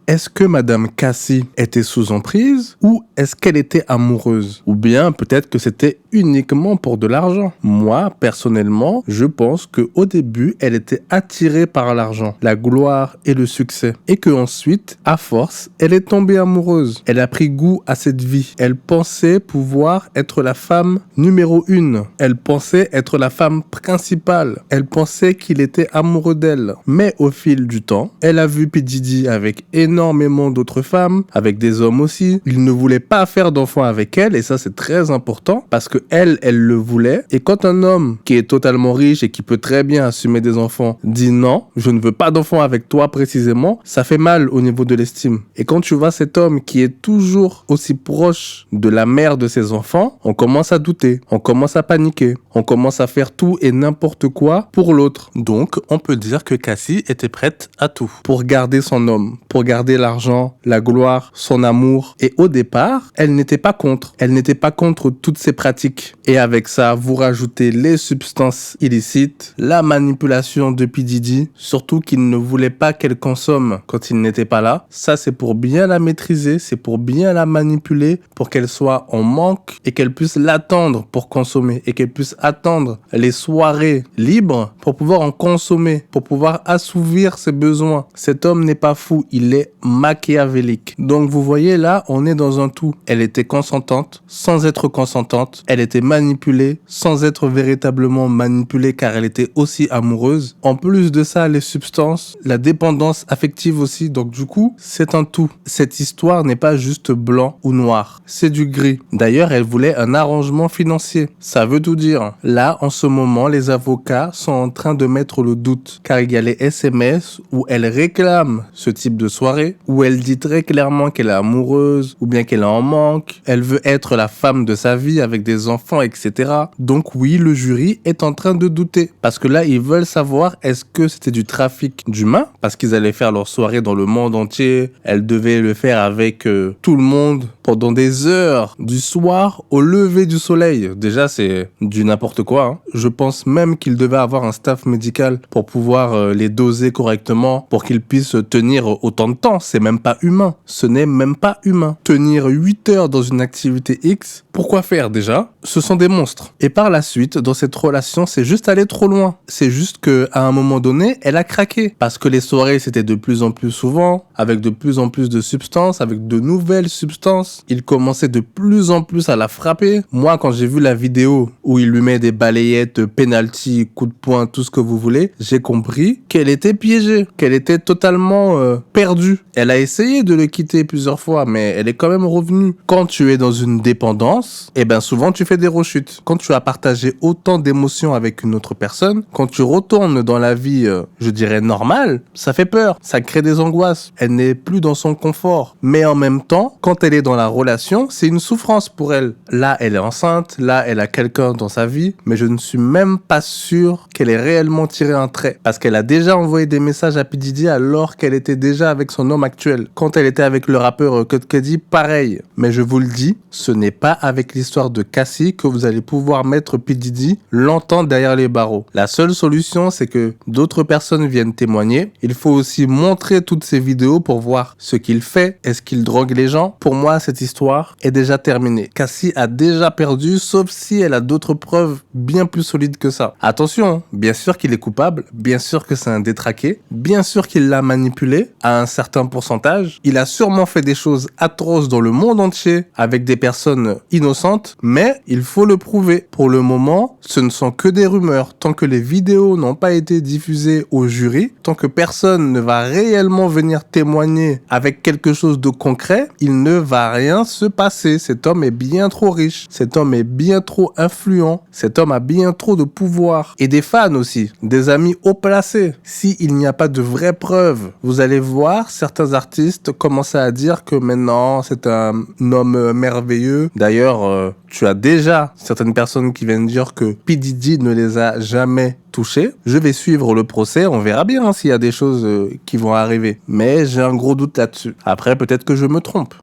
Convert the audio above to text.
est-ce que Madame Cassie était sous emprise ou est-ce qu'elle était amoureuse? Ou bien peut-être que c'était uniquement pour de l'argent. Moi, personnellement, je pense qu'au début, elle était attirée par l'argent, la gloire et le succès. Et que ensuite, à force, elle est tombée amoureuse. Elle a pris goût à cette vie. Elle pensait pouvoir être la femme numéro 1. Elle pensait être la femme principale. Elle pensait qu'il était amoureux d'elle. Mais au fil du temps, elle a vu P. Diddy avec énormément d'autres femmes, avec des hommes aussi. Il ne voulait pas faire d'enfants avec elle et ça c'est très important parce que elle le voulait. Et quand un homme qui est totalement riche et qui peut très bien assumer des enfants dit non, je ne veux pas d'enfants avec toi précisément, ça fait mal au niveau de l'estime. Et quand tu vois cet homme qui est toujours aussi proche de la mère de ses enfants, on commence à douter, on commence à paniquer, on commence à faire tout et n'importe quoi pour l'autre. Donc on peut dire que Cassie était prête à tout pour garder son homme, pour garder l'argent, la gloire, son amour. Et au départ, elle n'était pas contre. Elle n'était pas contre toutes ces pratiques. Et avec ça, vous rajoutez les substances illicites, la manipulation de P. Diddy, surtout qu'il ne voulait pas qu'elle consomme quand il n'était pas là. Ça, c'est pour bien la maîtriser, c'est pour bien la manipuler, pour qu'elle soit en manque et qu'elle puisse l'attendre pour consommer et qu'elle puisse attendre les soirées libres pour pouvoir en consommer, pour pouvoir assouvir ses besoins. Cet homme n'est pas fou, il est machiavélique. Donc vous voyez là, on est dans un tout. Elle était consentante, sans être consentante. Elle était manipulée, sans être véritablement manipulée car elle était aussi amoureuse. En plus de ça, les substances, la dépendance affective aussi. Donc du coup, c'est un tout. Cette histoire n'est pas juste blanc ou noir, c'est du gris. D'ailleurs, elle voulait un arrangement financier. Ça veut tout dire. Là, en ce moment, les avocats sont en train de mettre le doute car il y a les SMS où elle réclame ce type de soirée, où elle dit très clairement qu'elle est amoureuse ou bien qu'elle est en manque. Elle veut être la femme de sa vie avec des enfants, etc. Donc oui, le jury est en train de douter parce que là, ils veulent savoir est-ce que c'était du trafic d'humains parce qu'ils allaient faire leur soirée dans le monde entier. Elle devait le faire avec tout le monde pendant des heures, du soir au lever du soleil. Déjà, c'est du n'importe quoi, hein. Je pense même qu'il devait avoir un staff médical pour pouvoir les doser correctement, pour qu'ils puissent tenir autant de temps. C'est même pas humain. Ce n'est même pas humain. Tenir 8 heures dans une activité X, pourquoi faire déjà? Ce sont des monstres. Et par la suite, dans cette relation, c'est juste aller trop loin. C'est juste qu'à un moment donné, elle a craqué. Parce que les soirées, c'était de plus en plus souvent, avec de plus en plus de substances, avec de nouvelles substances. Il commençait de plus en plus à la frapper. Moi, quand j'ai vu la vidéo où il lui met des balayettes, penalty, coup de poing, tout ce que vous voulez, j'ai compris qu'elle était piégée, qu'elle était totalement perdue. Elle a essayé de le quitter plusieurs fois, mais elle est quand même revenue. Quand tu es dans une dépendance, eh ben souvent tu fais des rechutes. Quand tu as partagé autant d'émotions avec une autre personne, quand tu retournes dans la vie, je dirais normale, ça fait peur, ça crée des angoisses. Elle n'est plus dans son confort. Mais en même temps, quand elle est dans la relation, c'est une souffrance pour elle. Là, elle est enceinte, là, elle a quelqu'un dans sa vie, mais je ne suis même pas sûr qu'elle ait réellement tiré un trait. Parce qu'elle a déjà envoyé des messages à P. Diddy alors qu'elle était déjà avec son homme actuel. Quand elle était avec le rappeur Kid Cudi, pareil. Mais je vous le dis, ce n'est pas avec l'histoire de Cassie que vous allez pouvoir mettre P. Diddy longtemps derrière les barreaux. La seule solution, c'est que d'autres personnes viennent témoigner. Il faut aussi montrer toutes ces vidéos pour voir ce qu'il fait. Est-ce qu'il drogue les gens? Pour moi, cette histoire est déjà terminée. Cassie a déjà perdu, sauf si elle a d'autres preuves bien plus solides que ça. Attention, hein, bien sûr qu'il est coupable, bien sûr que c'est un détraqué, bien sûr qu'il l'a manipulé à un certain pourcentage. Il a sûrement fait des choses atroces dans le monde entier avec des personnes innocentes, mais il faut le prouver. Pour le moment, ce ne sont que des rumeurs. Tant que les vidéos n'ont pas été diffusées au jury, tant que personne ne va réellement venir témoigner avec quelque chose de concret, il ne va rien se passer. Cet homme est bien trop riche, cet homme est bien trop influent, cet homme a bien trop de pouvoir. Et des fans aussi, des amis haut placés. S'il n'y a pas de vraies preuves, vous allez voir certains artistes commencer à dire que maintenant c'est un homme merveilleux. D'ailleurs, tu as déjà certaines personnes qui viennent dire que P. Diddy ne les a jamais touchés. Je vais suivre le procès, on verra bien s'il y a des choses qui vont arriver. Mais j'ai un gros doute là-dessus. Après, peut-être que je me trompe.